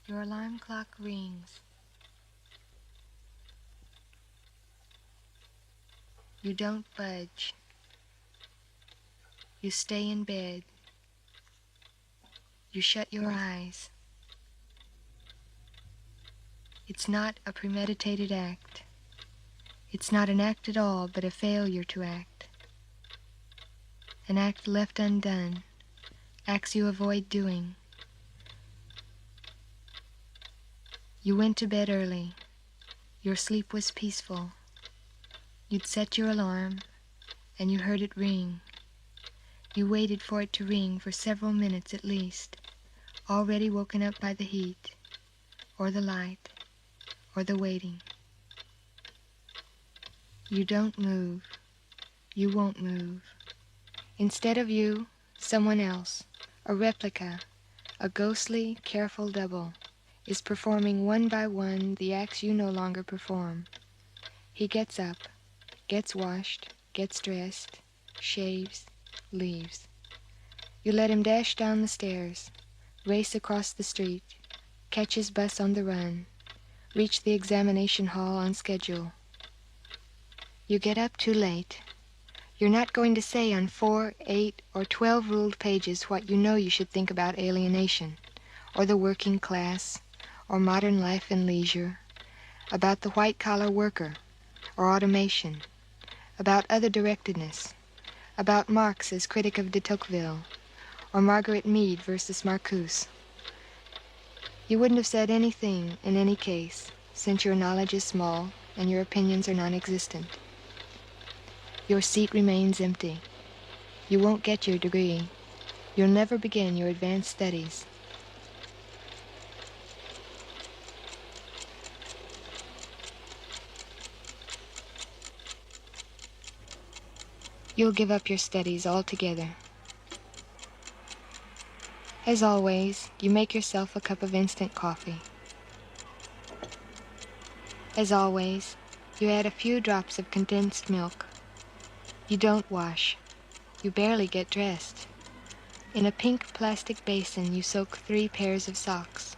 Your alarm clock rings. You don't budge. You stay in bed. You shut your eyes. It's not a premeditated act. It's not an act at all, but a failure to act. An act left undone. Acts you avoid doing. You went to bed early. Your sleep was peaceful. You'd set your alarm, and you heard it ring. You waited for it to ring for several minutes at least, already woken up by the heat, or the light, or the waiting. You don't move. You won't move. Instead of you, someone else, a replica, a ghostly, careful double, is performing one by one the acts you no longer perform. He gets up, gets washed, gets dressed, shaves, leaves. You let him dash down the stairs, race across the street, catch his bus on the run, reach the examination hall on schedule. You get up too late. You're not going to say on 4, 8, or 12 ruled pages what you know you should think about alienation, or the working class, or modern life and leisure, about the white-collar worker, or automation, about other directedness, about Marx as critic of de Tocqueville, or Margaret Mead versus Marcuse. You wouldn't have said anything in any case, since your knowledge is small and your opinions are non-existent. Your seat remains empty. You won't get your degree. You'll never begin your advanced studies. You'll give up your studies altogether. As always, you make yourself a cup of instant coffee. As always, you add a few drops of condensed milk. You don't wash. You barely get dressed. In a pink plastic basin, you soak 3 pairs of socks.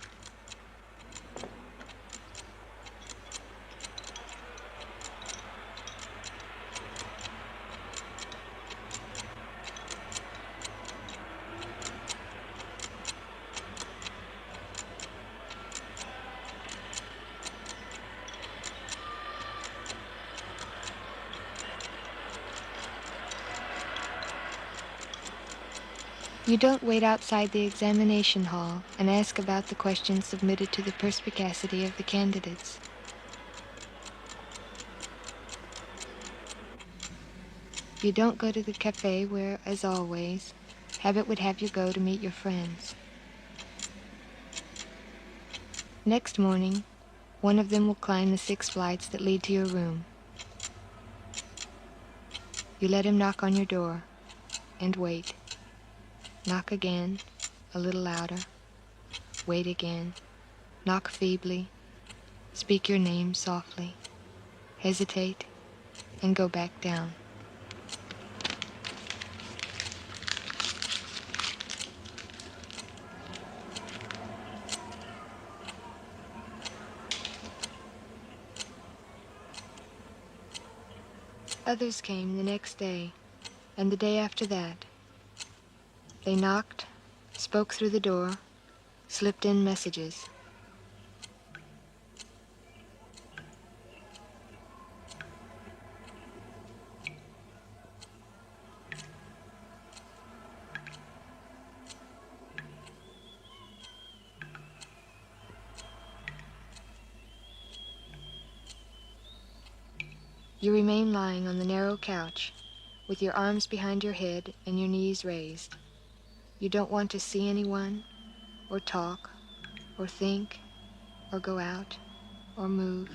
You don't wait outside the examination hall and ask about the questions submitted to the perspicacity of the candidates. You don't go to the cafe where, as always, habit would have you go to meet your friends. Next morning, one of them will climb the 6 flights that lead to your room. You let him knock on your door and wait. Knock again, a little louder. Wait again. Knock feebly. Speak your name softly. Hesitate and go back down. Others came the next day, and the day after that. They knocked, spoke through the door, slipped in messages. You remain lying on the narrow couch, with your arms behind your head and your knees raised. You don't want to see anyone, or talk, or think, or go out, or move.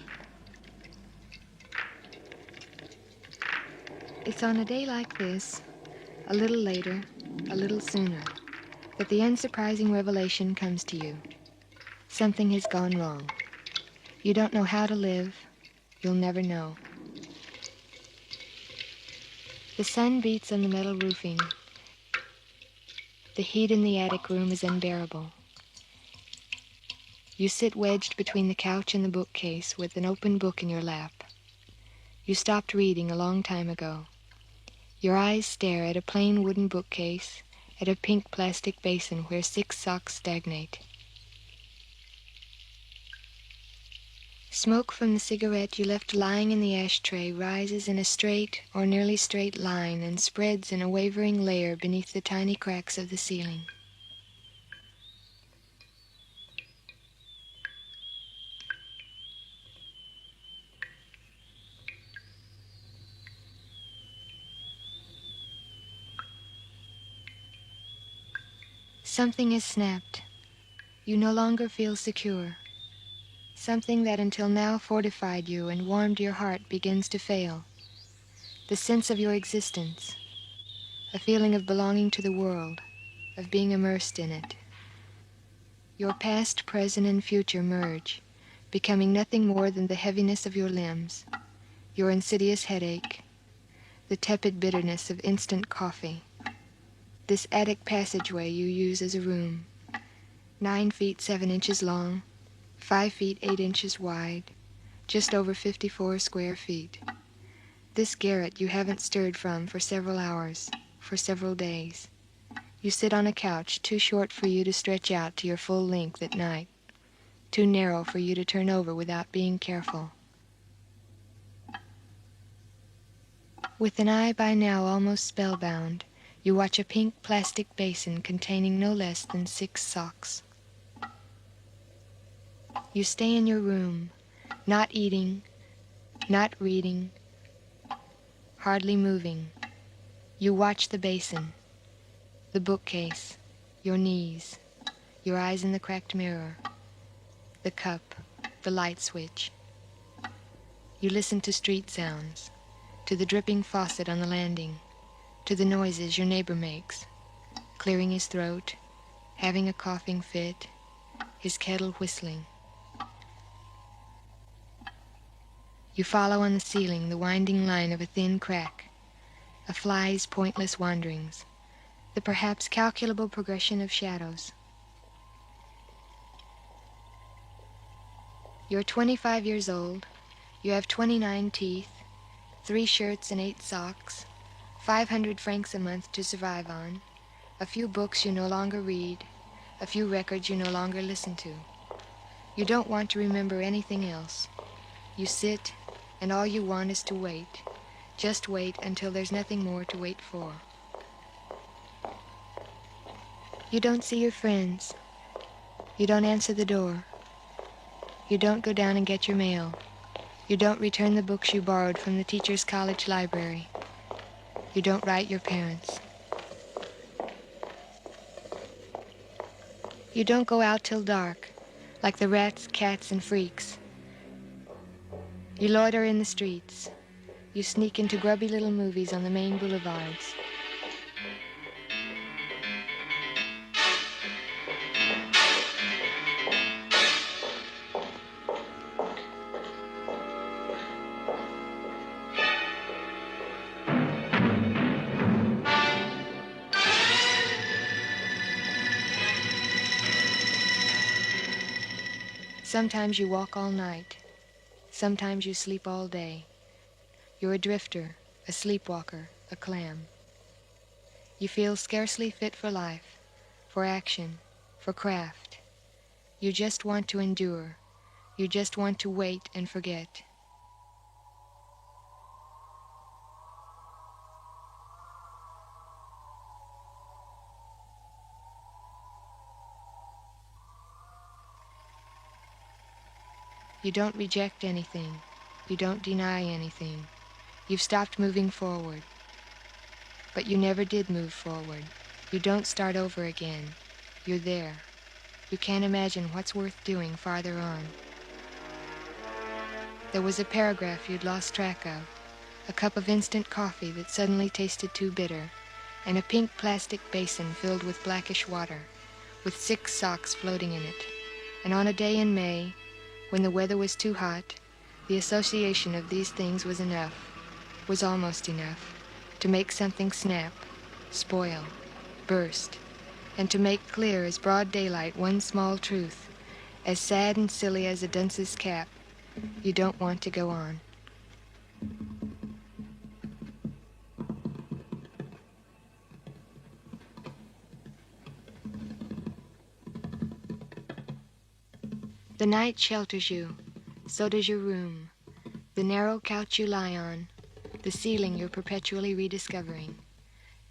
It's on a day like this, a little later, a little sooner, that the unsurprising revelation comes to you. Something has gone wrong. You don't know how to live. You'll never know. The sun beats on the metal roofing. The heat in the attic room is unbearable. You sit wedged between the couch and the bookcase with an open book in your lap. You stopped reading a long time ago. Your eyes stare at a plain wooden bookcase, at a pink plastic basin where 6 socks stagnate. Smoke from the cigarette you left lying in the ashtray rises in a straight or nearly straight line and spreads in a wavering layer beneath the tiny cracks of the ceiling. Something is snapped. You no longer feel secure. Something that until now fortified you and warmed your heart begins to fail. The sense of your existence, a feeling of belonging to the world, of being immersed in it. Your past, present, and future merge, becoming nothing more than the heaviness of your limbs, your insidious headache, the tepid bitterness of instant coffee, this attic passageway you use as a room, 9 feet 7 inches long, 5 feet 8 inches wide, just over 54 square feet. This garret you haven't stirred from for several hours, for several days. You sit on a couch too short for you to stretch out to your full length at night, too narrow for you to turn over without being careful. With an eye by now almost spellbound, you watch a pink plastic basin containing no less than 6 socks. You stay in your room, not eating, not reading, hardly moving. You watch the basin, the bookcase, your knees, your eyes in the cracked mirror, the cup, the light switch. You listen to street sounds, to the dripping faucet on the landing, to the noises your neighbor makes, clearing his throat, having a coughing fit, his kettle whistling. You follow on the ceiling the winding line of a thin crack, a fly's pointless wanderings, the perhaps calculable progression of shadows. You're 25 years old, you have 29 teeth, 3 shirts and 8 socks, 500 francs a month to survive on, a few books you no longer read, a few records you no longer listen to. You don't want to remember anything else. You sit, and all you want is to wait. Just wait until there's nothing more to wait for. You don't see your friends. You don't answer the door. You don't go down and get your mail. You don't return the books you borrowed from the teacher's college library. You don't write your parents. You don't go out till dark, like the rats, cats, and freaks. You loiter in the streets. You sneak into grubby little movies on the main boulevards. Sometimes you walk all night. Sometimes you sleep all day. You're a drifter, a sleepwalker, a clam. You feel scarcely fit for life, for action, for craft. You just want to endure. You just want to wait and forget. You don't reject anything. You don't deny anything. You've stopped moving forward. But you never did move forward. You don't start over again. You're there. You can't imagine what's worth doing farther on. There was a paragraph you'd lost track of, a cup of instant coffee that suddenly tasted too bitter, and a pink plastic basin filled with blackish water, with 6 socks floating in it. And on a day in May, when the weather was too hot, the association of these things was enough, was almost enough, to make something snap, spoil, burst, and to make clear as broad daylight one small truth, as sad and silly as a dunce's cap. You don't want to go on. The night shelters you, so does your room, the narrow couch you lie on, the ceiling you're perpetually rediscovering.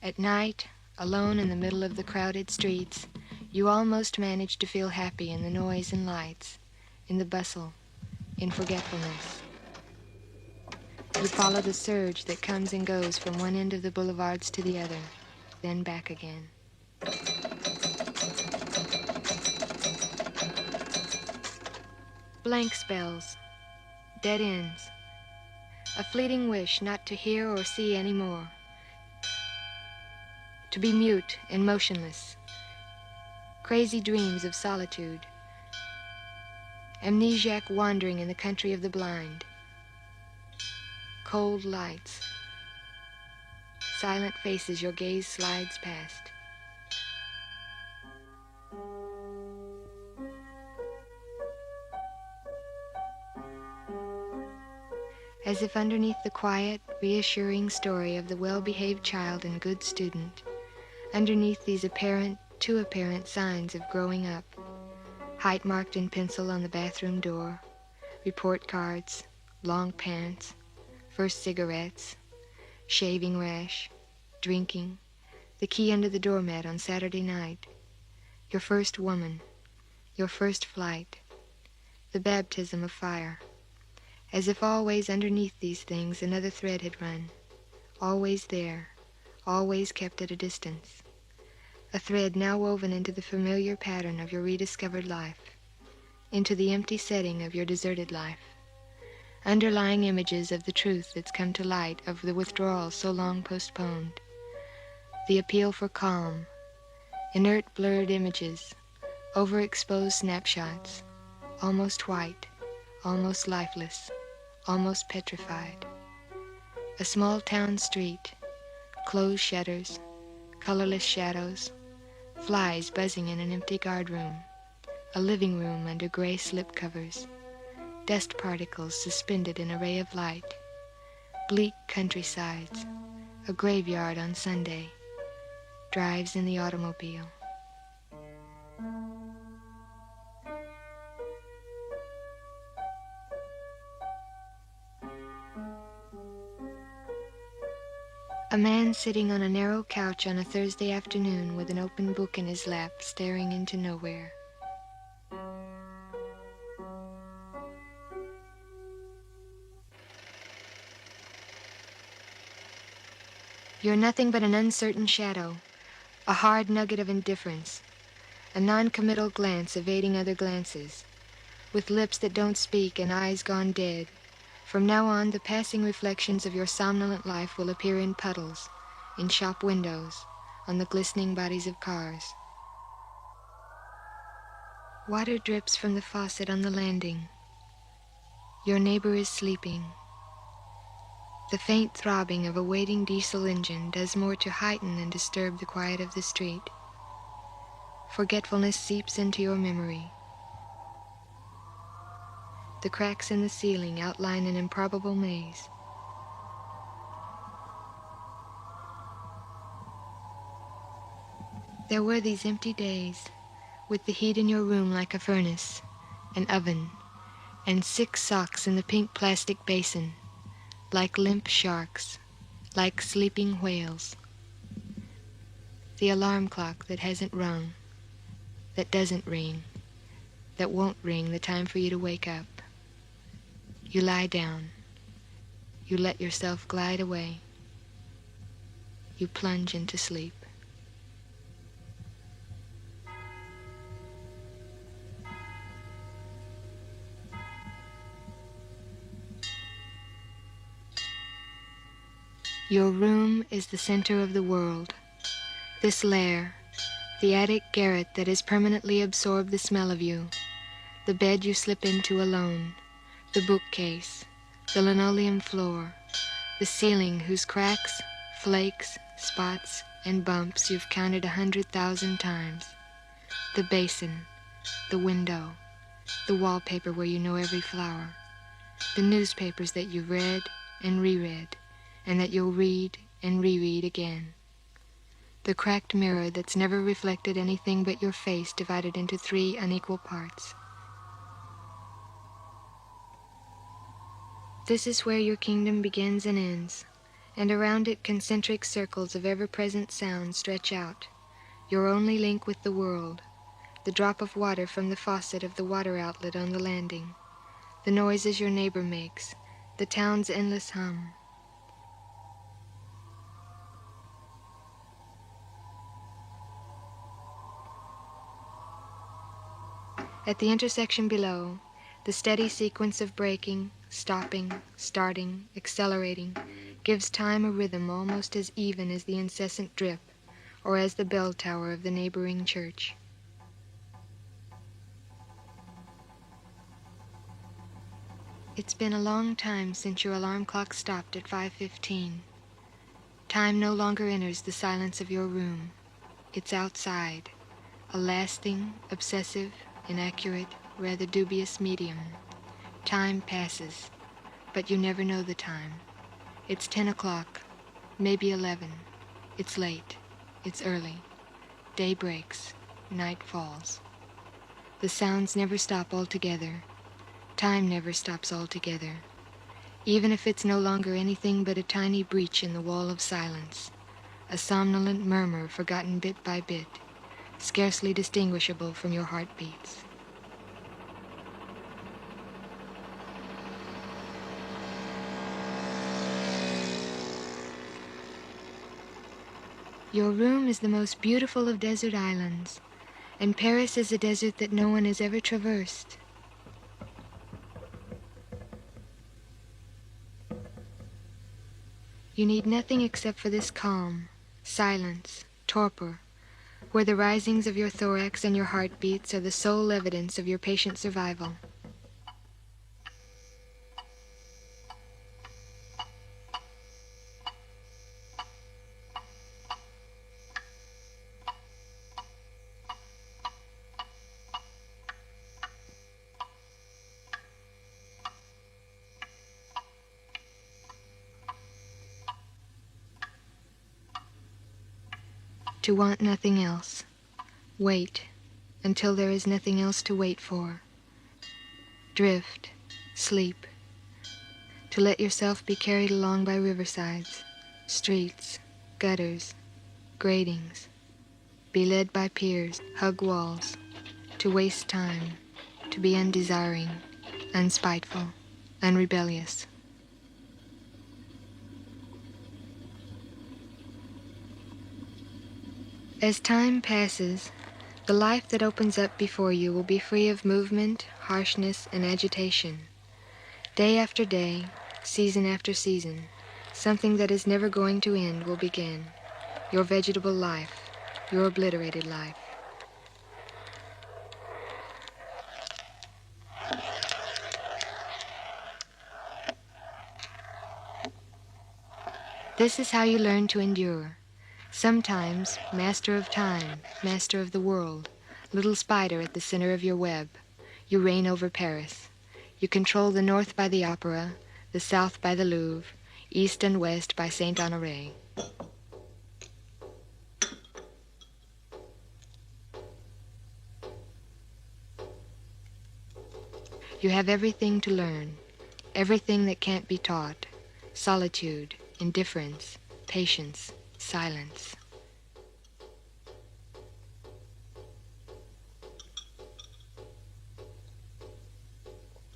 At night, alone in the middle of the crowded streets, you almost manage to feel happy in the noise and lights, in the bustle, in forgetfulness. You follow the surge that comes and goes from one end of the boulevards to the other, then back again. Blank spells, dead ends, a fleeting wish not to hear or see any more, to be mute and motionless, crazy dreams of solitude, amnesiac wandering in the country of the blind, cold lights, silent faces your gaze slides past. As if underneath the quiet, reassuring story of the well-behaved child and good student, underneath these apparent, too apparent signs of growing up, height marked in pencil on the bathroom door, report cards, long pants, first cigarettes, shaving rash, drinking, the key under the doormat on Saturday night, your first woman, your first flight, the baptism of fire. As if always underneath these things another thread had run, always there, always kept at a distance. A thread now woven into the familiar pattern of your rediscovered life, into the empty setting of your deserted life. Underlying images of the truth that's come to light, of the withdrawal so long postponed. The appeal for calm, inert blurred images, overexposed snapshots, almost white, almost lifeless, almost petrified. A small town street, closed shutters, colorless shadows, flies buzzing in an empty guardroom, a living room under gray slip covers, dust particles suspended in a ray of light, bleak countrysides, a graveyard on Sunday, drives in the automobile. A man sitting on a narrow couch on a Thursday afternoon with an open book in his lap, staring into nowhere. You're nothing but an uncertain shadow, a hard nugget of indifference, a non-committal glance evading other glances, with lips that don't speak and eyes gone dead. From now on, the passing reflections of your somnolent life will appear in puddles, in shop windows, on the glistening bodies of cars. Water drips from the faucet on the landing. Your neighbor is sleeping. The faint throbbing of a waiting diesel engine does more to heighten than disturb the quiet of the street. Forgetfulness seeps into your memory. The cracks in the ceiling outline an improbable maze. There were these empty days, with the heat in your room like a furnace, an oven, and 6 socks in the pink plastic basin, like limp sharks, like sleeping whales. The alarm clock that hasn't rung, that doesn't ring, that won't ring the time for you to wake up. You lie down. You let yourself glide away. You plunge into sleep. Your room is the center of the world. This lair, the attic garret that has permanently absorbed the smell of you, the bed you slip into alone, the bookcase, the linoleum floor, the ceiling whose cracks, flakes, spots, and bumps you've counted 100,000 times, the basin, the window, the wallpaper where you know every flower, the newspapers that you've read and reread, and that you'll read and reread again, the cracked mirror that's never reflected anything but your face divided into 3 unequal parts. This is where your kingdom begins and ends, and around it concentric circles of ever-present sound stretch out, your only link with the world, the drop of water from the faucet of the water outlet on the landing, the noises your neighbor makes, the town's endless hum. At the intersection below, the steady sequence of braking, stopping, starting, accelerating, gives time a rhythm almost as even as the incessant drip, or as the bell tower of the neighboring church. It's been a long time since your alarm clock stopped at 5:15. Time no longer enters the silence of your room. It's outside, a lasting, obsessive, inaccurate, rather dubious medium. Time passes, but you never know the time. It's 10 o'clock, maybe 11. It's late, it's early. Day breaks, night falls. The sounds never stop altogether. Time never stops altogether, even if it's no longer anything but a tiny breach in the wall of silence, a somnolent murmur forgotten bit by bit, scarcely distinguishable from your heartbeats. Your room is the most beautiful of desert islands, and Paris is a desert that no one has ever traversed. You need nothing except for this calm, silence, torpor, where the risings of your thorax and your heartbeats are the sole evidence of your patient survival. To want nothing else. Wait until there is nothing else to wait for. Drift, sleep. To let yourself be carried along by riversides, streets, gutters, gratings. Be led by piers, hug walls. To waste time. To be undesiring, unspiteful, unrebellious. As time passes, the life that opens up before you will be free of movement, harshness, and agitation. Day after day, season after season, something that is never going to end will begin. Your vegetable life, your obliterated life. This is how you learn to endure. Sometimes, master of time, master of the world, little spider at the center of your web, you reign over Paris. You control the north by the Opera, the south by the Louvre, east and west by Saint Honoré. You have everything to learn, everything that can't be taught: solitude, indifference, patience, silence.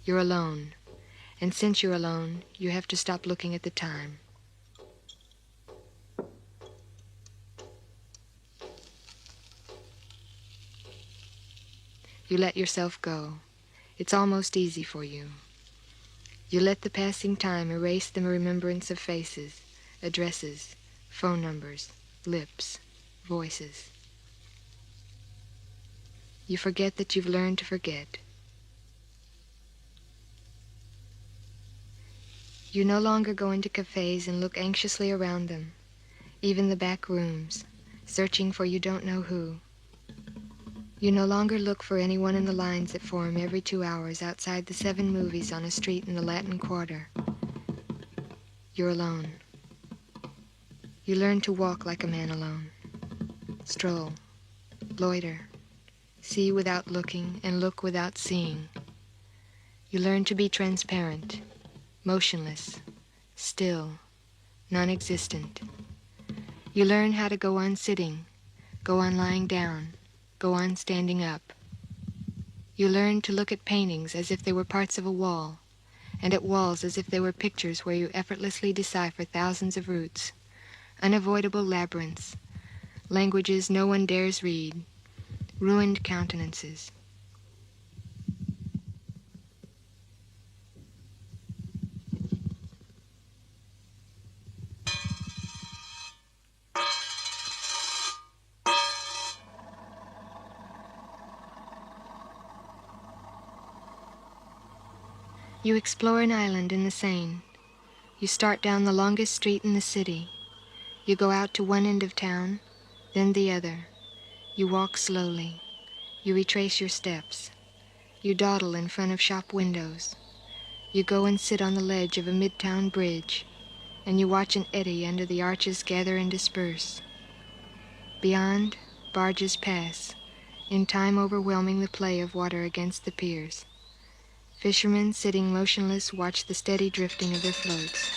You're alone, and since you're alone, you have to stop looking at the time. You let yourself go. It's almost easy for you. You let the passing time erase the remembrance of faces, addresses, phone numbers, lips, voices. You forget that you've learned to forget. You no longer go into cafes and look anxiously around them, even the back rooms, searching for you don't know who. You no longer look for anyone in the lines that form every 2 hours outside the 7 movies on a street in the Latin Quarter. You're alone. You learn to walk like a man alone. Stroll. Loiter. See without looking and look without seeing. You learn to be transparent, motionless, still, non-existent. You learn how to go on sitting, go on lying down, go on standing up. You learn to look at paintings as if they were parts of a wall, and at walls as if they were pictures where you effortlessly decipher thousands of roots, unavoidable labyrinths, languages no one dares read, ruined countenances. You explore an island in the Seine. You start down the longest street in the city. You go out to one end of town, then the other. You walk slowly. You retrace your steps. You dawdle in front of shop windows. You go and sit on the ledge of a midtown bridge, and you watch an eddy under the arches gather and disperse. Beyond, barges pass, in time overwhelming the play of water against the piers. Fishermen sitting motionless watch the steady drifting of their floats.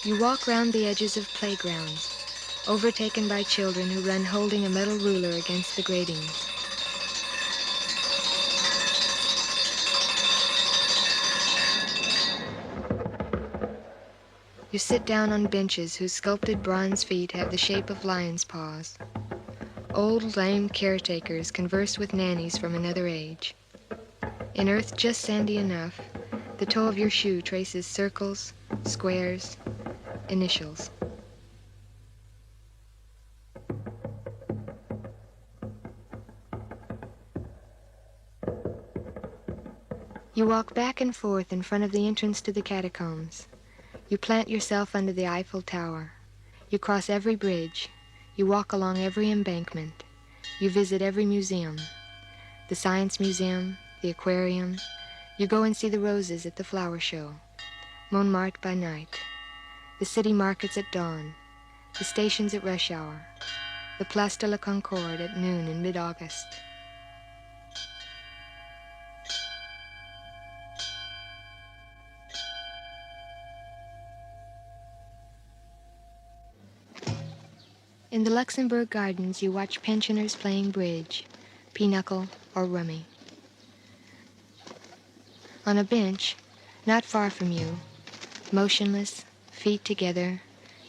You walk round the edges of playgrounds, overtaken by children who run holding a metal ruler against the gratings. You sit down on benches whose sculpted bronze feet have the shape of lions' paws. Old, lame caretakers converse with nannies from another age. In earth just sandy enough, the toe of your shoe traces circles, squares, initials. You walk back and forth in front of the entrance to the catacombs. You plant yourself under the Eiffel Tower. You cross every bridge. You walk along every embankment. You visit every museum. The Science Museum, the aquarium. You go and see the roses at the flower show. Montmartre by night. The city markets at dawn. The stations at rush hour. The Place de la Concorde at noon in mid-August. In the Luxembourg Gardens, you watch pensioners playing bridge, pinochle, or rummy. On a bench, not far from you, motionless, feet together,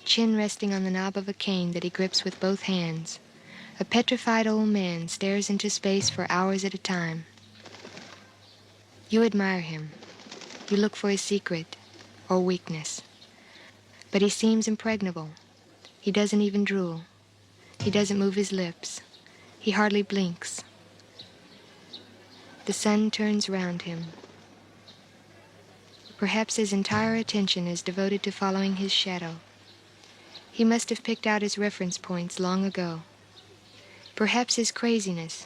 chin resting on the knob of a cane that he grips with both hands, a petrified old man stares into space for hours at a time. You admire him. You look for his secret, or weakness. But he seems impregnable. He doesn't even drool. He doesn't move his lips. He hardly blinks. The sun turns round him. Perhaps his entire attention is devoted to following his shadow. He must have picked out his reference points long ago. Perhaps his craziness,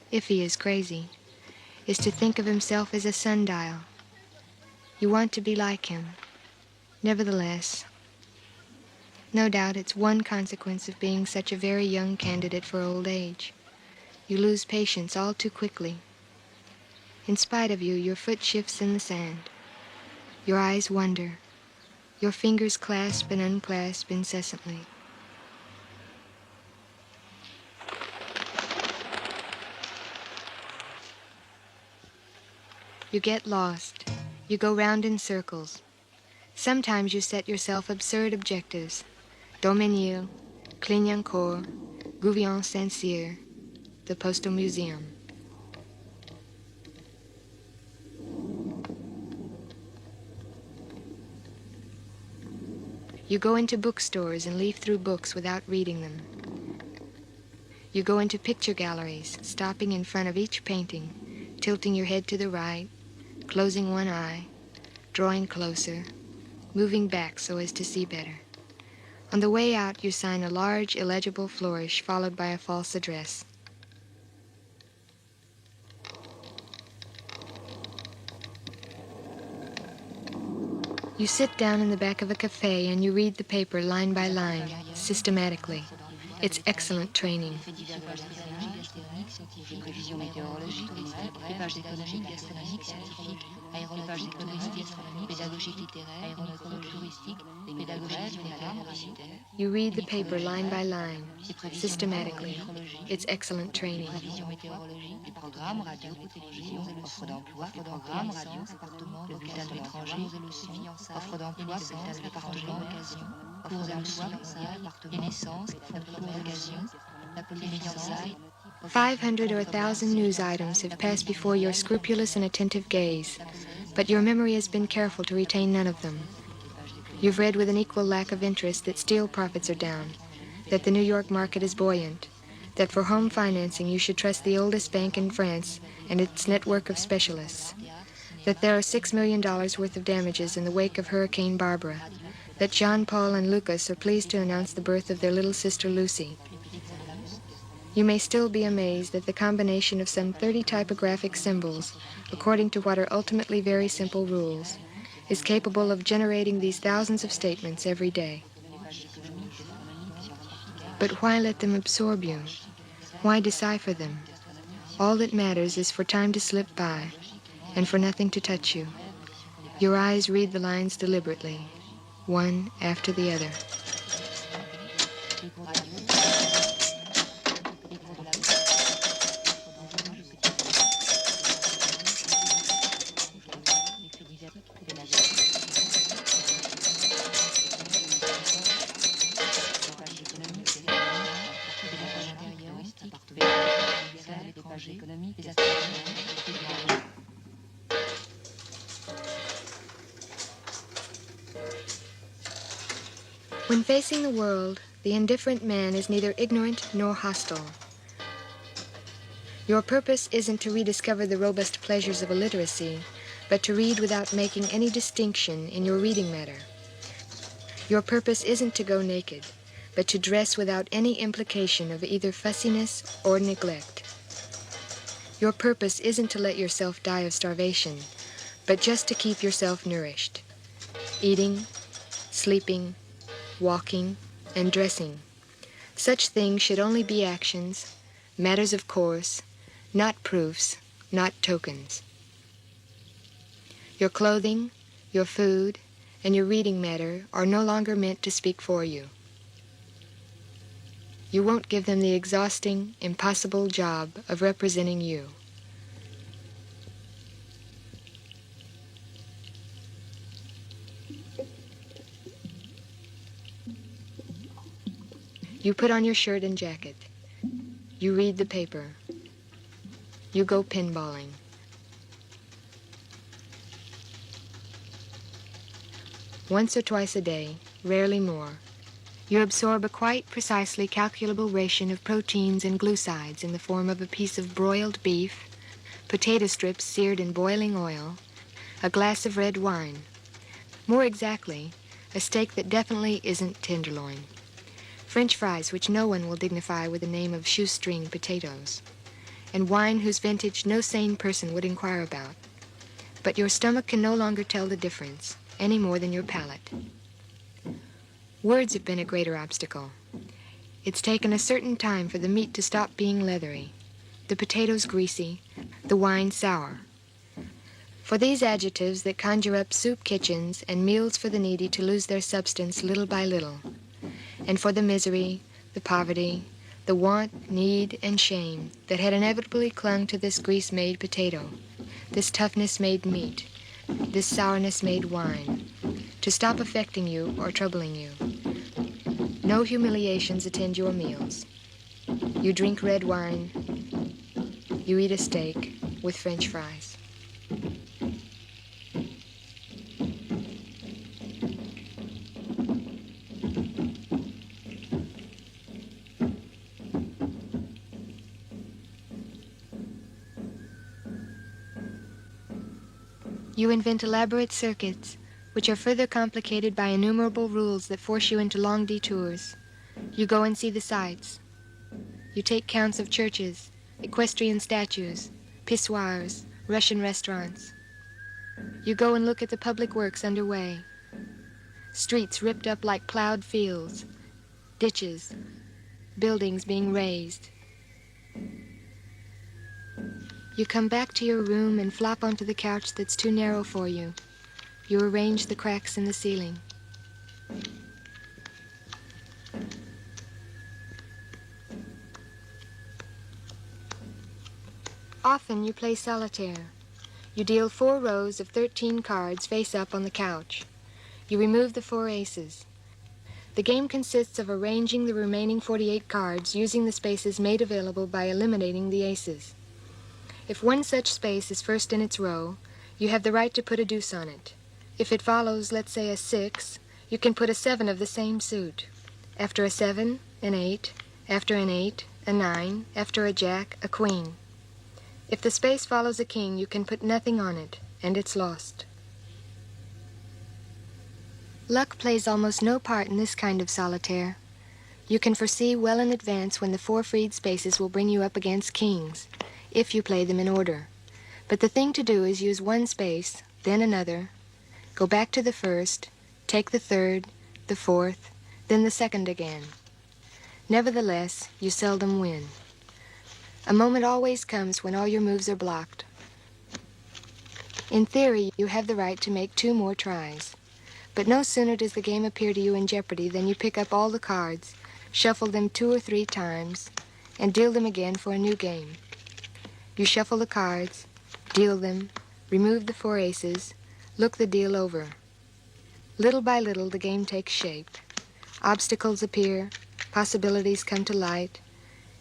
if he is crazy, is to think of himself as a sundial. You want to be like him. Nevertheless, no doubt it's one consequence of being such a very young candidate for old age. You lose patience all too quickly. In spite of you, your foot shifts in the sand. Your eyes wander. Your fingers clasp and unclasp incessantly. You get lost. You go round in circles. Sometimes you set yourself absurd objectives. Daumesnil, Clignancourt, Gouvion-Saint-Cyr, the Postal Museum. You go into bookstores and leaf through books without reading them. You go into picture galleries, stopping in front of each painting, tilting your head to the right, closing one eye, drawing closer, moving back so as to see better. On the way out, you sign a large, illegible flourish followed by a false address. You sit down in the back of a cafe and you read the paper line by line, systematically. It's excellent training. You read the paper line by line, systematically. It's excellent training. Offre d'emploi, séance, appartement, occasion, cours de naissance, occasion, la fiançailles. 500 or 1,000 news items have passed before your scrupulous and attentive gaze, but your memory has been careful to retain none of them. You've read with an equal lack of interest that steel profits are down, that the New York market is buoyant, that for home financing you should trust the oldest bank in France and its network of specialists, that there are $6 million worth of damages in the wake of Hurricane Barbara, that Jean Paul and Lucas are pleased to announce the birth of their little sister Lucy. You may still be amazed at the combination of some 30 typographic symbols, according to what are ultimately very simple rules, is capable of generating these thousands of statements every day. But why let them absorb you? Why decipher them? All that matters is for time to slip by, and for nothing to touch you. Your eyes read the lines deliberately, one after the other. When facing the world, the indifferent man is neither ignorant nor hostile. Your purpose isn't to rediscover the robust pleasures of illiteracy, but to read without making any distinction in your reading matter. Your purpose isn't to go naked, but to dress without any implication of either fussiness or neglect. Your purpose isn't to let yourself die of starvation, but just to keep yourself nourished, eating, sleeping, walking, and dressing. Such things should only be actions, matters of course, not proofs, not tokens. Your clothing, your food, and your reading matter are no longer meant to speak for you. You won't give them the exhausting, impossible job of representing you. You put on your shirt and jacket. You read the paper. You go pinballing. Once or twice a day, rarely more, you absorb a quite precisely calculable ration of proteins and glucides in the form of a piece of broiled beef, potato strips seared in boiling oil, a glass of red wine. More exactly, a steak that definitely isn't tenderloin. French fries which no one will dignify with the name of shoestring potatoes, and wine whose vintage no sane person would inquire about. But your stomach can no longer tell the difference, any more than your palate. Words have been a greater obstacle. It's taken a certain time for the meat to stop being leathery, the potatoes greasy, the wine sour. For these adjectives that conjure up soup kitchens and meals for the needy to lose their substance little by little, and for the misery, the poverty, the want, need, and shame that had inevitably clung to this grease-made potato, this toughness-made meat, this sourness-made wine, to stop affecting you or troubling you. No humiliations attend your meals. You drink red wine. You eat a steak with French fries. You invent elaborate circuits, which are further complicated by innumerable rules that force you into long detours. You go and see the sights. You take counts of churches, equestrian statues, pissoirs, Russian restaurants. You go and look at the public works underway. Streets ripped up like plowed fields, ditches, buildings being razed. You come back to your room and flop onto the couch that's too narrow for you. You arrange the cracks in the ceiling. Often you play solitaire. You deal 4 rows of 13 cards face up on the couch. You remove the 4 aces. The game consists of arranging the remaining 48 cards using the spaces made available by eliminating the aces. If one such space is first in its row, you have the right to put a deuce on it. If it follows, let's say, a 6, you can put a 7 of the same suit. After a 7, an 8. After an 8, a 9. After a jack, a queen. If the space follows a king, you can put nothing on it, and it's lost. Luck plays almost no part in this kind of solitaire. You can foresee well in advance when the 4 freed spaces will bring you up against kings, if you play them in order. But the thing to do is use one space, then another, go back to the first, take the third, the fourth, then the second again. Nevertheless, you seldom win. A moment always comes when all your moves are blocked. In theory, you have the right to make 2 more tries. But no sooner does the game appear to you in jeopardy than you pick up all the cards, shuffle them 2 or 3 times, and deal them again for a new game. You shuffle the cards, deal them, remove the 4 aces, look the deal over. Little by little, the game takes shape. Obstacles appear, possibilities come to light.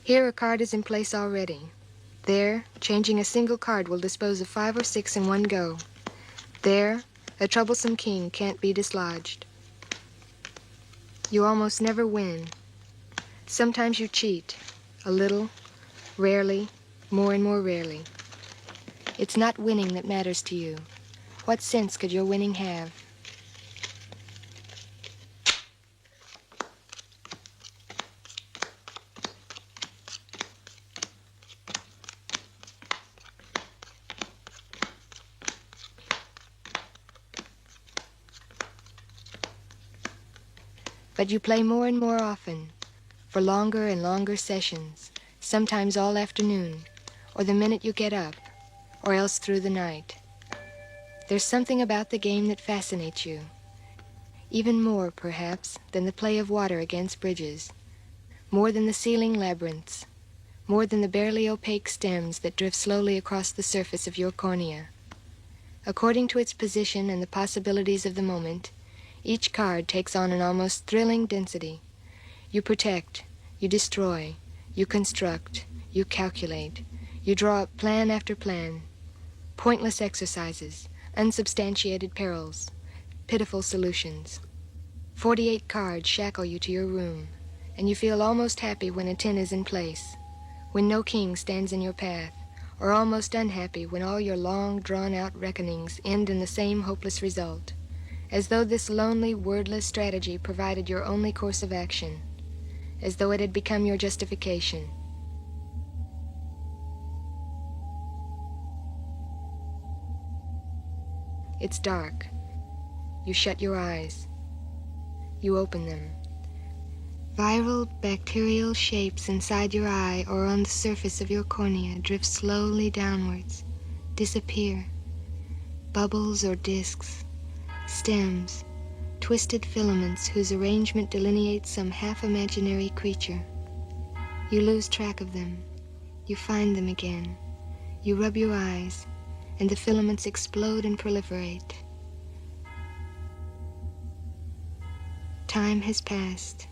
Here a card is in place already. There, changing a single card will dispose of 5 or 6 in one go. There, a troublesome king can't be dislodged. You almost never win. Sometimes you cheat, a little, rarely, more and more rarely. It's not winning that matters to you. What sense could your winning have? But you play more and more often, for longer and longer sessions, sometimes all afternoon, or the minute you get up, or else through the night. There's something about the game that fascinates you, even more, perhaps, than the play of water against bridges, more than the ceiling labyrinths, more than the barely opaque stems that drift slowly across the surface of your cornea. According to its position and the possibilities of the moment, each card takes on an almost thrilling density. You protect, you destroy, you construct, you calculate, you draw up plan after plan, pointless exercises, unsubstantiated perils, pitiful solutions. 48 cards shackle you to your room, and you feel almost happy when a 10 is in place, when no king stands in your path, or almost unhappy when all your long, drawn-out reckonings end in the same hopeless result, as though this lonely, wordless strategy provided your only course of action, as though it had become your justification. It's dark. You shut your eyes. You open them. Viral bacterial shapes inside your eye or on the surface of your cornea drift slowly downwards, disappear. Bubbles or discs, stems, twisted filaments whose arrangement delineates some half-imaginary creature. You lose track of them. You find them again. You rub your eyes, and the filaments explode and proliferate. Time has passed.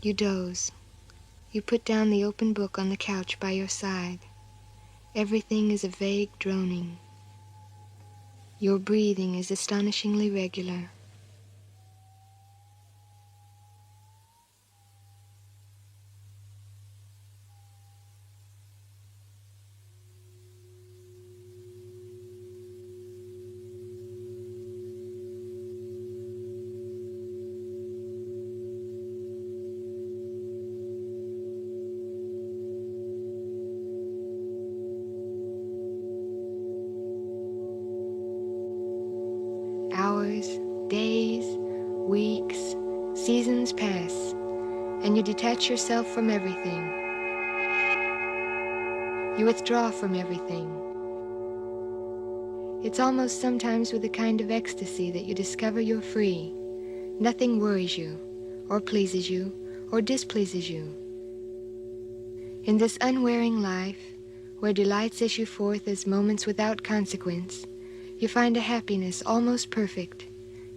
You doze. You put down the open book on the couch by your side. Everything is a vague droning. Your breathing is astonishingly regular. pass, and you detach yourself from everything. You withdraw from everything. It's almost sometimes with a kind of ecstasy that you discover you're free. Nothing worries you, or pleases you, or displeases you. In this unwearing life, where delights issue forth as moments without consequence, you find a happiness almost perfect,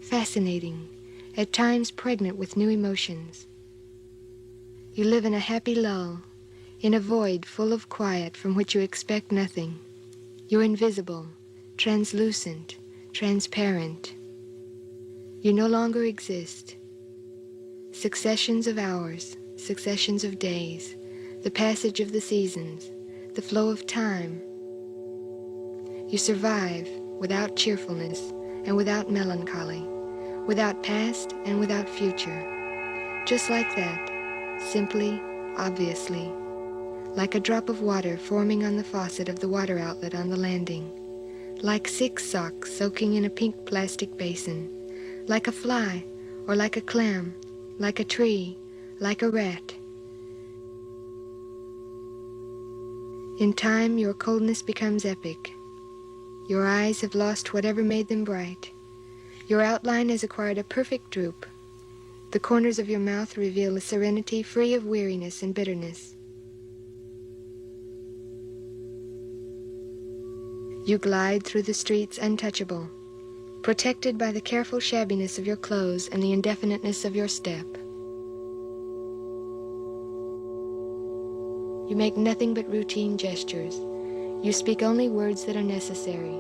fascinating, at times pregnant with new emotions. You live in a happy lull, in a void full of quiet from which you expect nothing. You're invisible, translucent, transparent. You no longer exist. Successions of hours, successions of days, the passage of the seasons, the flow of time. You survive without cheerfulness and without melancholy, without past and without future. Just like that, simply, obviously, like a drop of water forming on the faucet of the water outlet on the landing, like 6 socks soaking in a pink plastic basin, like a fly or like a clam, like a tree, like a rat. In time, your coldness becomes epic. Your eyes have lost whatever made them bright. Your outline has acquired a perfect droop. The corners of your mouth reveal a serenity free of weariness and bitterness. You glide through the streets untouchable, protected by the careful shabbiness of your clothes and the indefiniteness of your step. You make nothing but routine gestures. You speak only words that are necessary.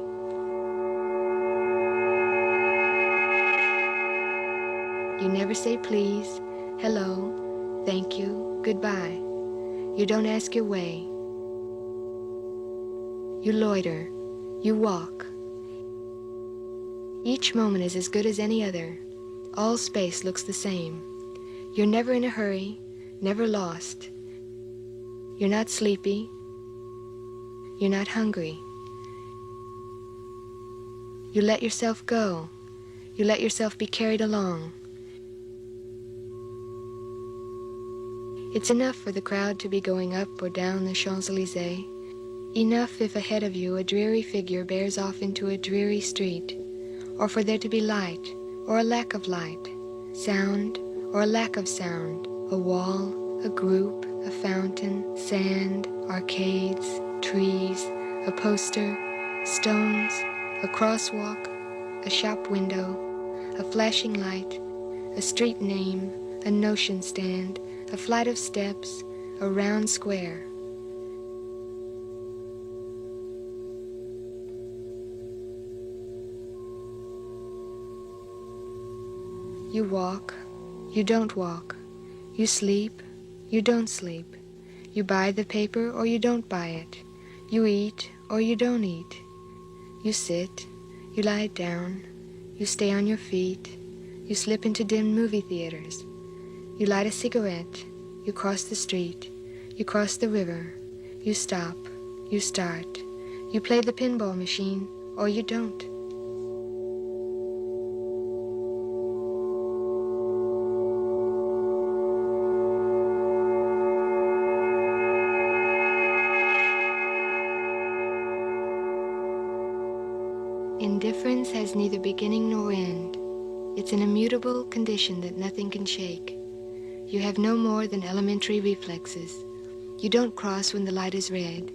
You never say please, hello, thank you, goodbye. You don't ask your way. You loiter. You walk. Each moment is as good as any other. All space looks the same. You're never in a hurry, never lost. You're not sleepy. You're not hungry. You let yourself go. You let yourself be carried along. It's enough for the crowd to be going up or down the Champs-Élysées. Enough if ahead of you a dreary figure bears off into a dreary street, or for there to be light or a lack of light, sound or a lack of sound, a wall, a group, a fountain, sand, arcades, trees, a poster, stones, a crosswalk, a shop window, a flashing light, a street name, a notion stand, a flight of steps, a round square. You walk, you don't walk. You sleep, you don't sleep. You buy the paper or you don't buy it. You eat or you don't eat. You sit, you lie down, you stay on your feet. You slip into dim movie theaters. You light a cigarette, you cross the street, you cross the river. You stop, you start. You play the pinball machine or you don't. Indifference has neither beginning nor end. It's an immutable condition that nothing can shake. You have no more than elementary reflexes. You don't cross when the light is red.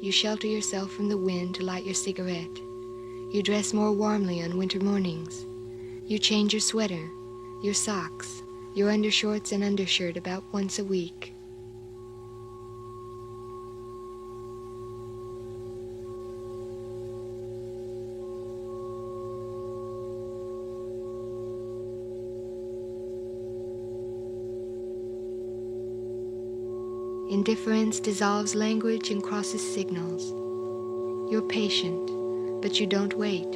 You shelter yourself from the wind to light your cigarette. You dress more warmly on winter mornings. You change your sweater, your socks, your undershorts and undershirt about once a week. Indifference dissolves language and crosses signals. You're patient, but you don't wait.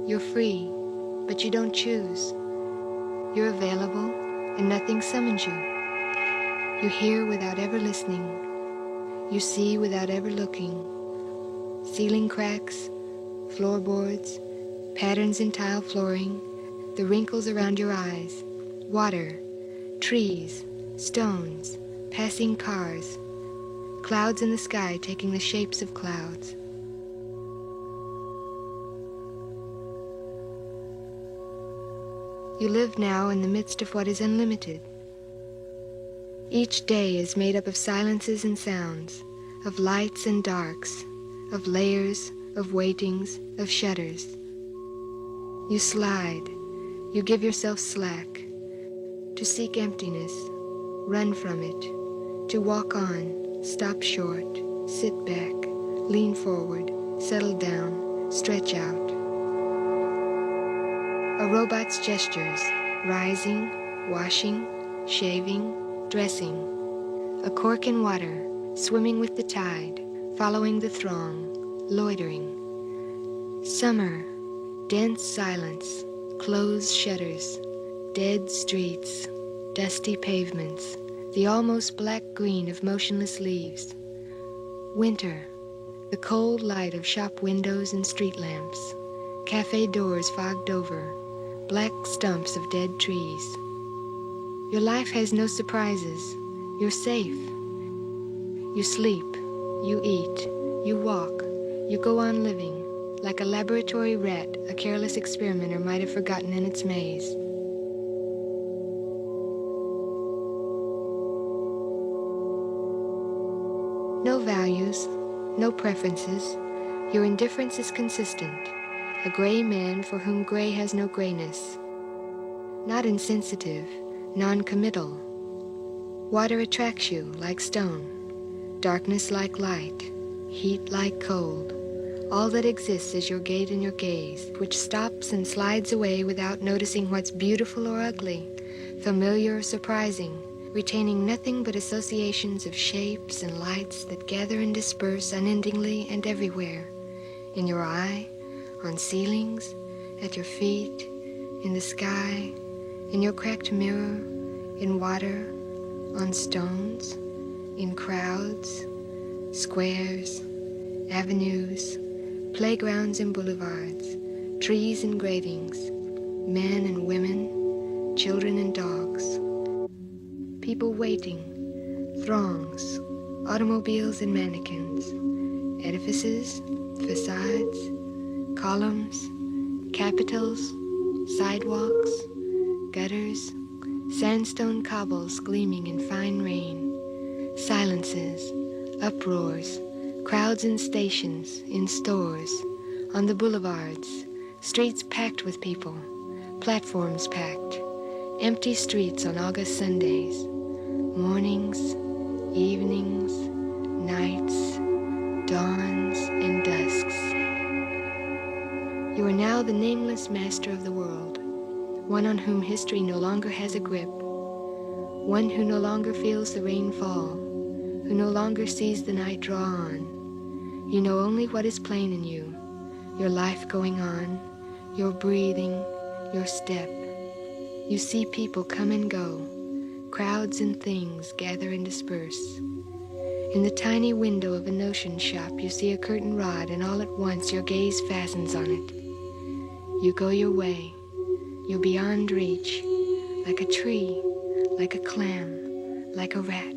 You're free, but you don't choose. You're available, and nothing summons you. You hear without ever listening. You see without ever looking. Ceiling cracks, floorboards, patterns in tile flooring, the wrinkles around your eyes, water, trees, stones, passing cars, clouds in the sky taking the shapes of clouds. You live now in the midst of what is unlimited. Each day is made up of silences and sounds, of lights and darks, of layers, of waitings, of shutters. You slide, you give yourself slack, to seek emptiness, run from it, to walk on, stop short, sit back, lean forward, settle down, stretch out. A robot's gestures, rising, washing, shaving, dressing. A cork in water, swimming with the tide, following the throng, loitering. Summer, dense silence, closed shutters, dead streets, dusty pavements, the almost black green of motionless leaves. Winter, the cold light of shop windows and street lamps, cafe doors fogged over, black stumps of dead trees. Your life has no surprises. You're safe. You sleep, you eat, you walk, you go on living, like a laboratory rat a careless experimenter might have forgotten in its maze. No values, no preferences. Your indifference is consistent. A gray man for whom gray has no grayness. Not insensitive, non-committal. Water attracts you like stone, darkness like light, heat like cold. All that exists is your gait and your gaze, which stops and slides away without noticing what's beautiful or ugly, familiar or surprising, retaining nothing but associations of shapes and lights that gather and disperse unendingly and everywhere, in your eye, on ceilings, at your feet, in the sky, in your cracked mirror, in water, on stones, in crowds, squares, avenues, playgrounds and boulevards, trees and gratings, men and women, children and dogs, people waiting, throngs, automobiles and mannequins, edifices, facades, columns, capitals, sidewalks, gutters, sandstone cobbles gleaming in fine rain, silences, uproars, crowds in stations, in stores, on the boulevards, streets packed with people, platforms packed, empty streets on August Sundays, mornings, evenings, nights, dawns, and dusks. You are now the nameless master of the world, one on whom history no longer has a grip, one who no longer feels the rain fall, who no longer sees the night draw on. You know only what is plain in you, your life going on, your breathing, your step. You see people come and go, crowds and things gather and disperse. In the tiny window of a notion shop, you see a curtain rod, and all at once your gaze fastens on it. You go your way. You're beyond reach, like a tree, like a clam, like a rat.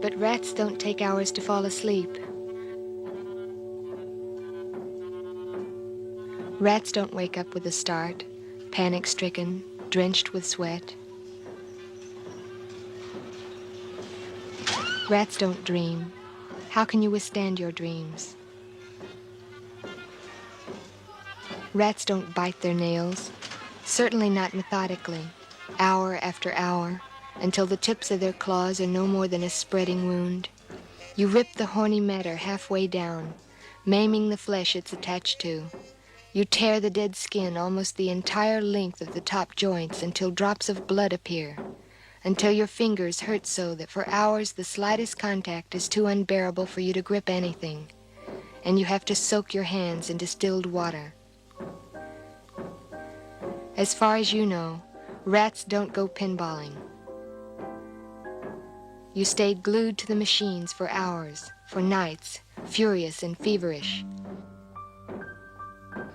But rats don't take hours to fall asleep. Rats don't wake up with a start, panic-stricken, drenched with sweat. Rats don't dream. How can you withstand your dreams? Rats don't bite their nails, certainly not methodically, hour after hour, until the tips of their claws are no more than a spreading wound. You rip the horny matter halfway down, maiming the flesh it's attached to. You tear the dead skin almost the entire length of the top joints until drops of blood appear, until your fingers hurt so that for hours the slightest contact is too unbearable for you to grip anything, and you have to soak your hands in distilled water. As far as you know, rats don't go pinballing. You stayed glued to the machines for hours, for nights, furious and feverish.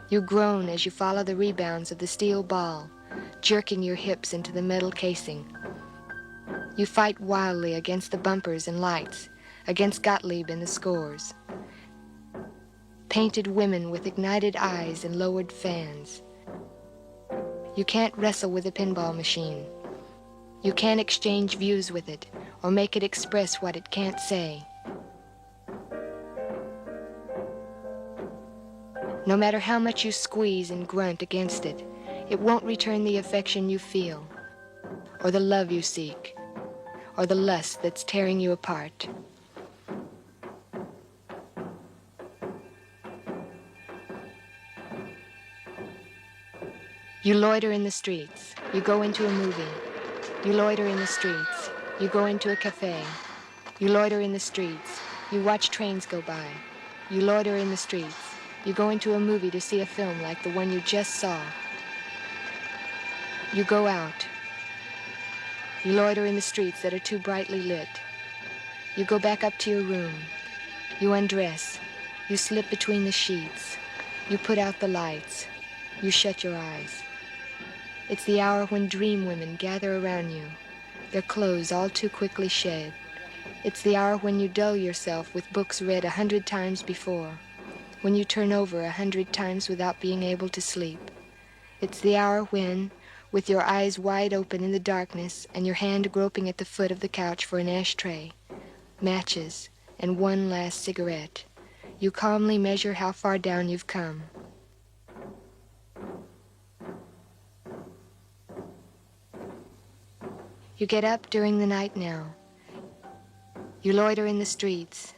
You groan as you follow the rebounds of the steel ball, jerking your hips into the metal casing. You fight wildly against the bumpers and lights, against Gottlieb and the scores. Painted women with ignited eyes and lowered fans. You can't wrestle with a pinball machine. You can't exchange views with it or make it express what it can't say. No matter how much you squeeze and grunt against it, it won't return the affection you feel, or the love you seek, or the lust that's tearing you apart. You loiter in the streets. You go into a movie. You loiter in the streets. You go into a cafe. You loiter in the streets. You watch trains go by. You loiter in the streets. You go into a movie to see a film like the one you just saw. You go out. You loiter in the streets that are too brightly lit. You go back up to your room. You undress. You slip between the sheets. You put out the lights. You shut your eyes. It's the hour when dream women gather around you, their clothes all too quickly shed. It's the hour when you dull yourself with books read 100 times before, when you turn over 100 times without being able to sleep. It's the hour when, with your eyes wide open in the darkness and your hand groping at the foot of the couch for an ashtray, matches, and one last cigarette, you calmly measure how far down you've come. You get up during the night now. You loiter in the streets.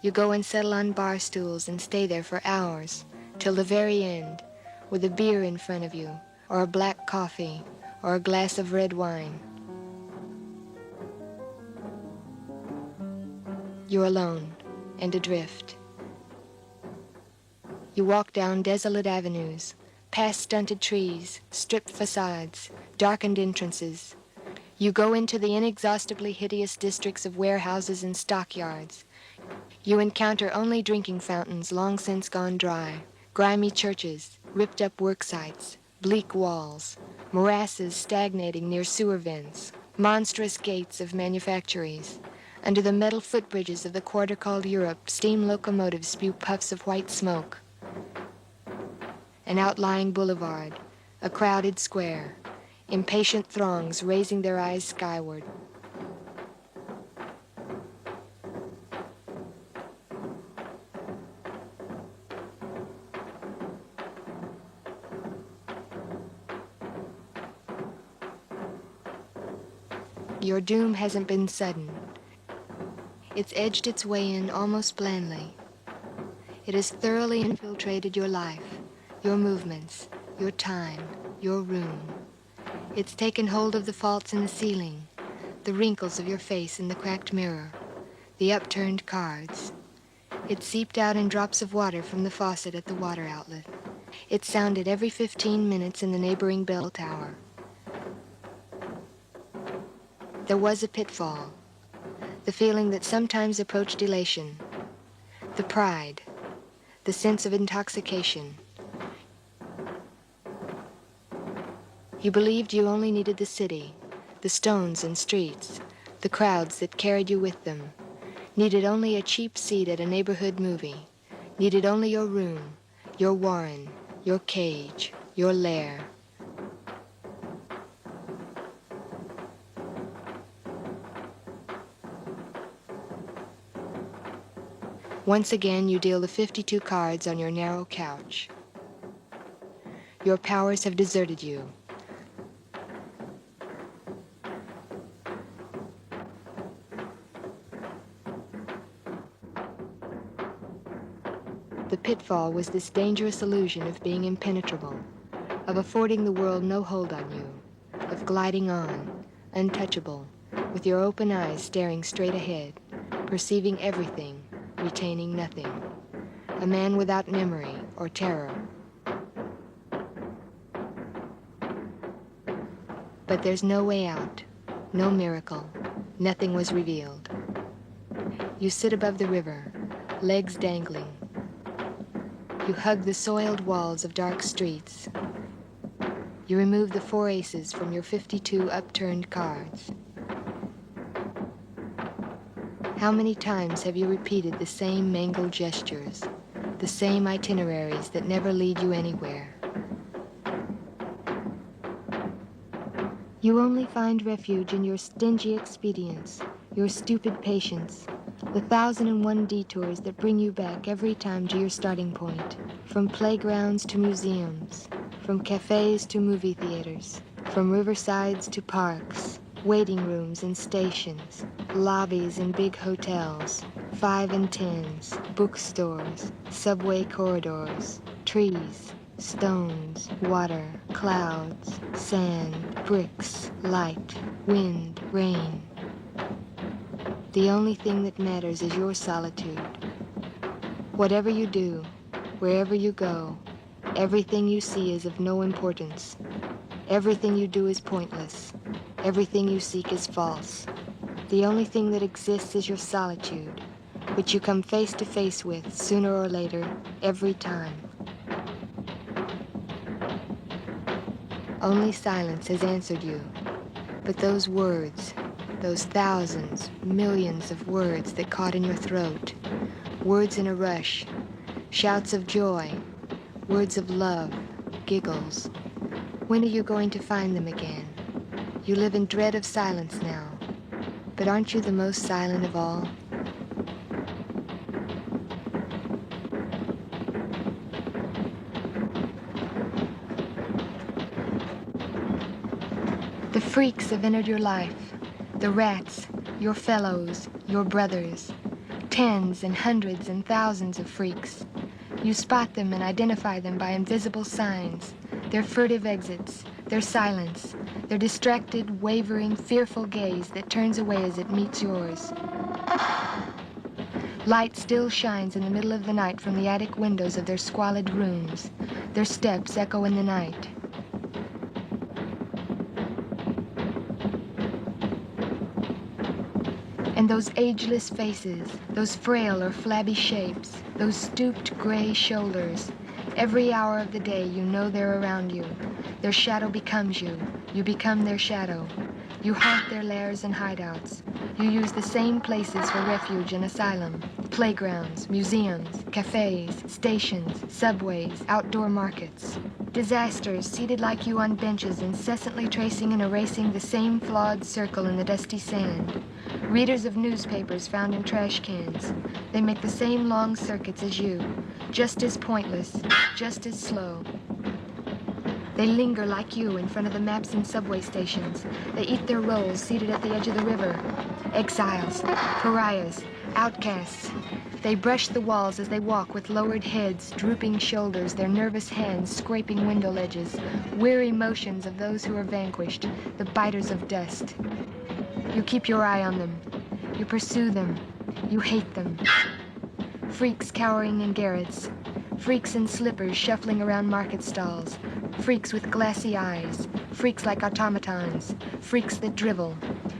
You go and settle on bar stools and stay there for hours, till the very end, with a beer in front of you, or a black coffee, or a glass of red wine. You're alone and adrift. You walk down desolate avenues, past stunted trees, stripped facades, darkened entrances. You go into the inexhaustibly hideous districts of warehouses and stockyards. You encounter only drinking fountains long since gone dry, grimy churches, ripped up work sites, bleak walls, morasses stagnating near sewer vents, monstrous gates of manufactories. Under the metal footbridges of the quarter called Europe, steam locomotives spew puffs of white smoke. An outlying boulevard, a crowded square, impatient throngs raising their eyes skyward. Your doom hasn't been sudden. It's edged its way in almost blandly. It has thoroughly infiltrated your life, your movements, your time, your room. It's taken hold of the faults in the ceiling, the wrinkles of your face in the cracked mirror, the upturned cards. It seeped out in drops of water from the faucet at the water outlet. It sounded every 15 minutes in the neighboring bell tower. There was a pitfall, the feeling that sometimes approached elation, the pride, the sense of intoxication. You believed you only needed the city, the stones and streets, the crowds that carried you with them, needed only a cheap seat at a neighborhood movie, needed only your room, your warren, your cage, your lair. Once again, you deal the 52 cards on your narrow couch. Your powers have deserted you. The pitfall was this dangerous illusion of being impenetrable, of affording the world no hold on you, of gliding on, untouchable, with your open eyes staring straight ahead, perceiving everything, retaining nothing. A man without memory or terror. But there's no way out, no miracle, nothing was revealed. You sit above the river, legs dangling. You hug the soiled walls of dark streets. You remove the 4 aces from your 52 upturned cards. How many times have you repeated the same mangled gestures, the same itineraries that never lead you anywhere? You only find refuge in your stingy expedients, your stupid patience, the 1,001 detours that bring you back every time to your starting point, from playgrounds to museums, from cafes to movie theaters, from riversides to parks, waiting rooms and stations, lobbies in big hotels, 5 and 10s, bookstores, subway corridors, trees, stones, water, clouds, sand, bricks, light, wind, rain. The only thing that matters is your solitude. Whatever you do, wherever you go, everything you see is of no importance. Everything you do is pointless. Everything you seek is false. The only thing that exists is your solitude, which you come face to face with sooner or later, every time. Only silence has answered you, but those words, those thousands, millions of words that caught in your throat, words in a rush, shouts of joy, words of love, giggles. When are you going to find them again? You live in dread of silence now, but aren't you the most silent of all? The freaks have entered your life, the rats, your fellows, your brothers, tens and hundreds and thousands of freaks. You spot them and identify them by invisible signs, their furtive exits, their silence, their distracted, wavering, fearful gaze that turns away as it meets yours. Light still shines in the middle of the night from the attic windows of their squalid rooms. Their steps echo in the night. And those ageless faces, those frail or flabby shapes, those stooped gray shoulders, every hour of the day you know they're around you. Their shadow becomes you. You become their shadow. You haunt their lairs and hideouts. You use the same places for refuge and asylum. Playgrounds, museums, cafes, stations, subways, outdoor markets. Disasters seated like you on benches, incessantly tracing and erasing the same flawed circle in the dusty sand. Readers of newspapers found in trash cans. They make the same long circuits as you, just as pointless, just as slow. They linger like you in front of the maps and subway stations. They eat their rolls seated at the edge of the river. Exiles, pariahs, outcasts. They brush the walls as they walk with lowered heads, drooping shoulders, their nervous hands scraping window ledges, weary motions of those who are vanquished, the biters of dust. You keep your eye on them. You pursue them. You hate them. Freaks cowering in garrets. Freaks in slippers shuffling around market stalls. Freaks with glassy eyes. Freaks like automatons. Freaks that drivel.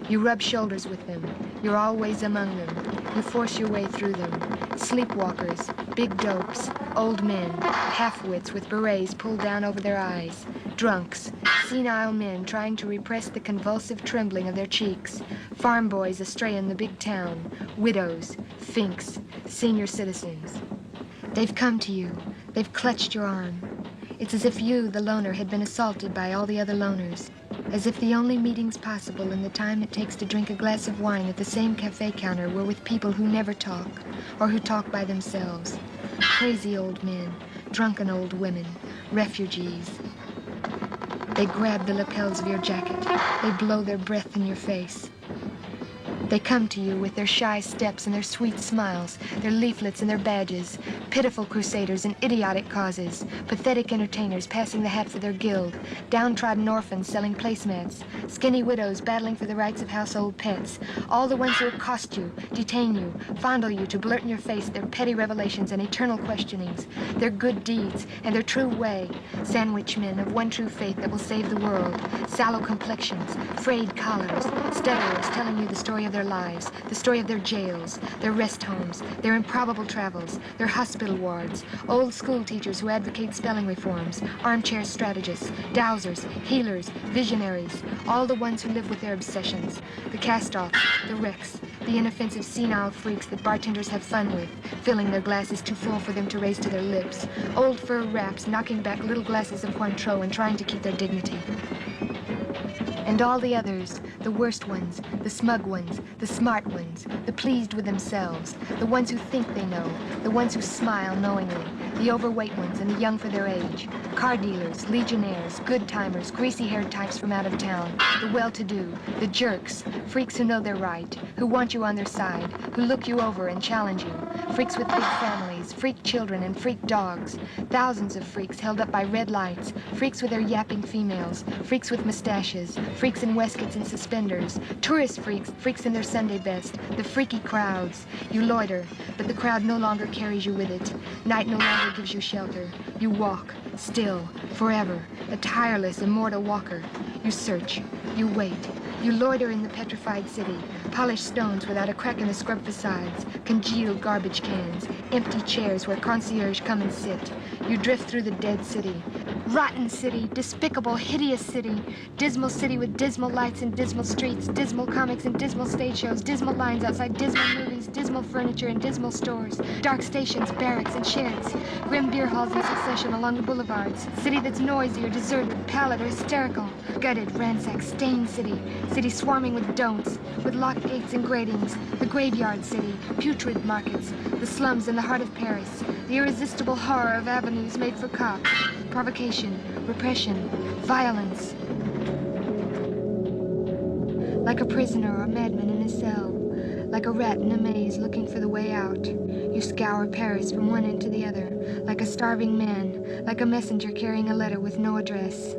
You rub shoulders with them. You're always among them. You force your way through them. Sleepwalkers, big dopes, Old men, half-wits with berets pulled down over their eyes. Drunks, senile men trying to repress the convulsive trembling of their cheeks. Farm boys astray in the big town. Widows, finks, senior citizens. They've come to you. They've clutched your arm. It's as if you, the loner, had been assaulted by all the other loners. As if the only meetings possible in the time it takes to drink a glass of wine at the same cafe counter were with people who never talk, or who talk by themselves. Crazy old men, drunken old women, refugees. They grab the lapels of your jacket. They blow their breath in your face. They come to you with their shy steps and their sweet smiles, their leaflets and their badges, pitiful crusaders in idiotic causes, pathetic entertainers passing the hat for their guild, downtrodden orphans selling placemats, skinny widows battling for the rights of household pets, all the ones who accost you, detain you, fondle you to blurt in your face their petty revelations and eternal questionings, their good deeds and their true way, sandwich men of one true faith that will save the world, sallow complexions, frayed collars, stutterers telling you the story of their lives, the story of their jails, their rest homes, their improbable travels, their hospital wards, old school teachers who advocate spelling reforms, armchair strategists, dowsers, healers, visionaries, all the ones who live with their obsessions, the cast-offs, the wrecks, the inoffensive senile freaks that bartenders have fun with, filling their glasses too full for them to raise to their lips, old fur wraps knocking back little glasses of Cointreau and trying to keep their dignity. And all the others, the worst ones, the smug ones, the smart ones, the pleased with themselves, the ones who think they know, the ones who smile knowingly, the overweight ones and the young for their age, car dealers, legionnaires, good-timers, greasy-haired types from out of town, the well-to-do, the jerks, freaks who know they're right, who want you on their side, who look you over and challenge you, freaks with big families, freak children and freak dogs, thousands of freaks held up by red lights, freaks with their yapping females, freaks with mustaches, freaks in waistcoats and suspenders, tourist freaks, freaks in their Sunday best, the freaky crowds. You loiter, but the crowd no longer carries you with it. Night no longer gives you shelter. You walk, still, forever, a tireless, immortal walker. You search, you wait. You loiter in the petrified city, polished stones without a crack in the scrub facades, congealed garbage cans, empty chairs where concierge come and sit. You drift through the dead city. Rotten city, despicable, hideous city, dismal city with dismal lights and dismal streets, dismal comics and dismal stage shows, dismal lines outside dismal movies, dismal furniture and dismal stores, dark stations, barracks and sheds, grim beer halls in succession along the boulevards, city that's noisy or deserted, pallid or hysterical, gutted, ransacked, stained city, city swarming with don'ts, with locked gates and gratings, the graveyard city, putrid markets, the slums in the heart of Paris, the irresistible horror of avenues made for cops, provocation, repression, violence. Like a prisoner or a madman in a cell, like a rat in a maze looking for the way out, you scour Paris from one end to the other, like a starving man, like a messenger carrying a letter with no address.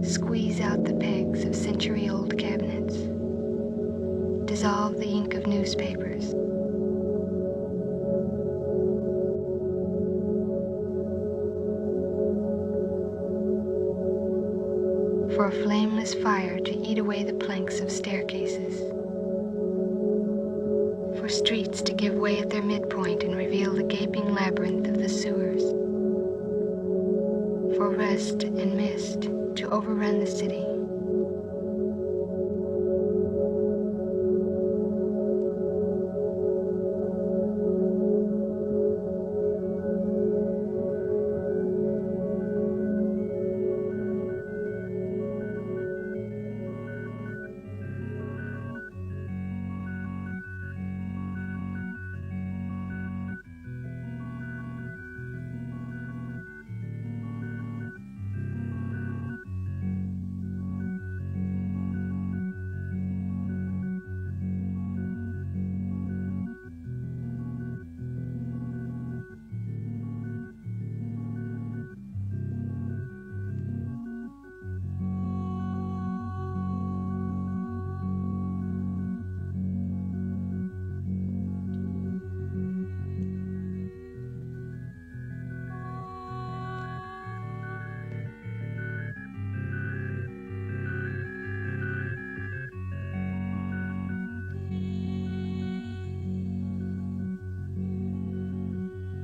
Squeeze out the pegs of century-old cabinets. Dissolve the ink of newspapers. For a flameless fire to eat away the planks of staircases. For streets to give way at their midpoint and reveal the gaping labyrinth of the sewers. For rust and mist to overrun the city.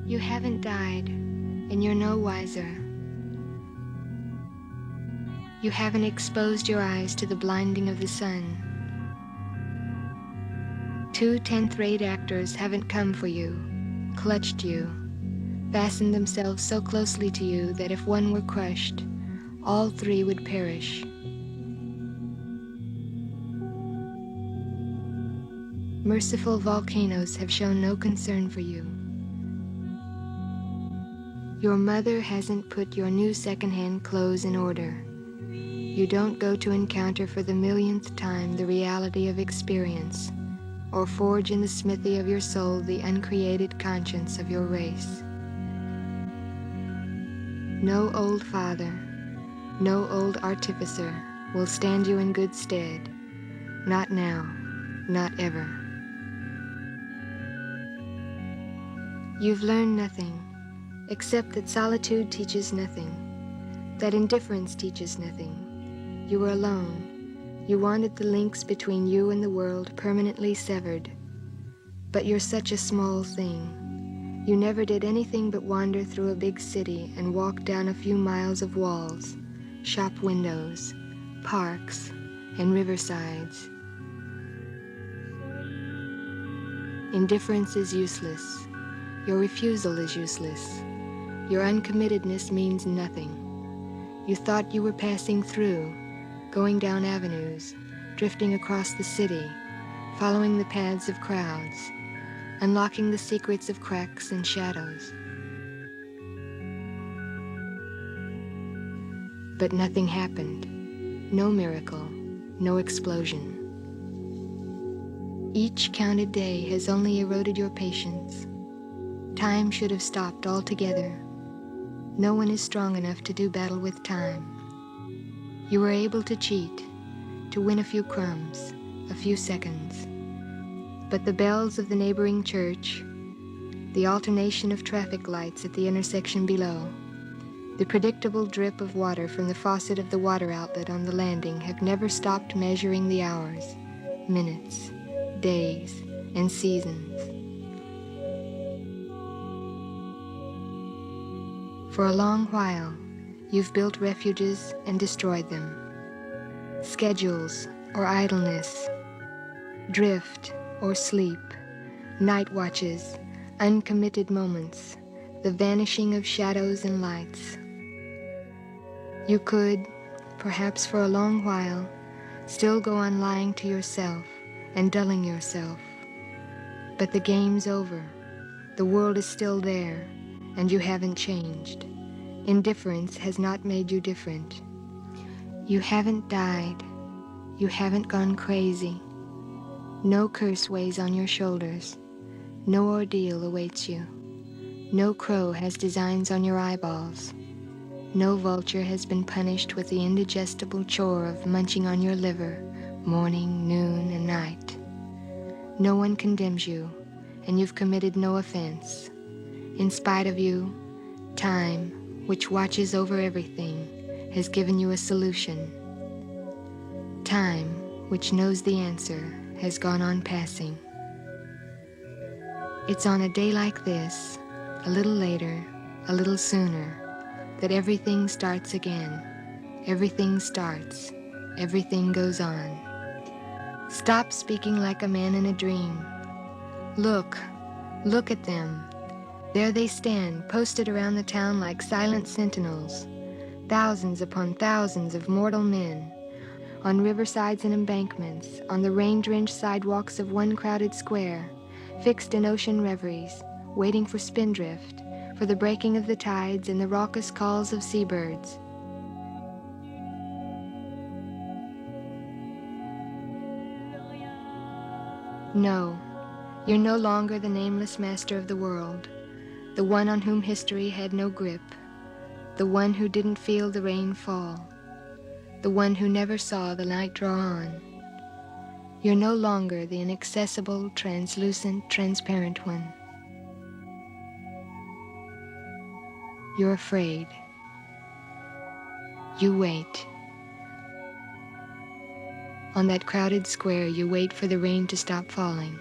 You haven't died, and you're no wiser. You haven't exposed your eyes to the blinding of the sun. 2 10th-rate actors haven't come for you, clutched you, fastened themselves so closely to you that if one were crushed, all 3 would perish. Merciful volcanoes have shown no concern for you. Your mother hasn't put your new second-hand clothes in order. You don't go to encounter for the millionth time the reality of experience, or forge in the smithy of your soul the uncreated conscience of your race. No old father, no old artificer will stand you in good stead. Not now, not ever. You've learned nothing, except that solitude teaches nothing, that indifference teaches nothing. You were alone. You wanted the links between you and the world permanently severed. But you're such a small thing. You never did anything but wander through a big city and walk down a few miles of walls, shop windows, parks, and riversides. Indifference is useless. Your refusal is useless. Your uncommittedness means nothing. You thought you were passing through, going down avenues, drifting across the city, following the paths of crowds, unlocking the secrets of cracks and shadows. But nothing happened. No miracle, no explosion. Each counted day has only eroded your patience. Time should have stopped altogether. No one is strong enough to do battle with time. You were able to cheat, to win a few crumbs, a few seconds. But the bells of the neighboring church, the alternation of traffic lights at the intersection below, the predictable drip of water from the faucet of the water outlet on the landing have never stopped measuring the hours, minutes, days, and seasons. For a long while, you've built refuges and destroyed them. Schedules or idleness, drift or sleep, night watches, uncommitted moments, the vanishing of shadows and lights. You could, perhaps for a long while, still go on lying to yourself and dulling yourself. But the game's over. The world is still there, and you haven't changed. Indifference has not made you different. You haven't died. You haven't gone crazy. No curse weighs on your shoulders. No ordeal awaits you. No crow has designs on your eyeballs. No vulture has been punished with the indigestible chore of munching on your liver, morning, noon, and night. No one condemns you, and you've committed no offense. In spite of you, time, which watches over everything, has given you a solution. Time, which knows the answer, has gone on passing. It's on a day like this, a little later, a little sooner, that everything starts again. Everything starts. Everything goes on. Stop speaking like a man in a dream. Look at them. There they stand, posted around the town like silent sentinels. Thousands upon thousands of mortal men, on riversides and embankments, on the rain-drenched sidewalks of one crowded square, fixed in ocean reveries, waiting for spindrift, for the breaking of the tides and the raucous calls of seabirds. No, you're no longer the nameless master of the world, the one on whom history had no grip, the one who didn't feel the rain fall, the one who never saw the night draw on. You're no longer the inaccessible, translucent, transparent one. You're afraid. You wait. On that crowded square, you wait for the rain to stop falling.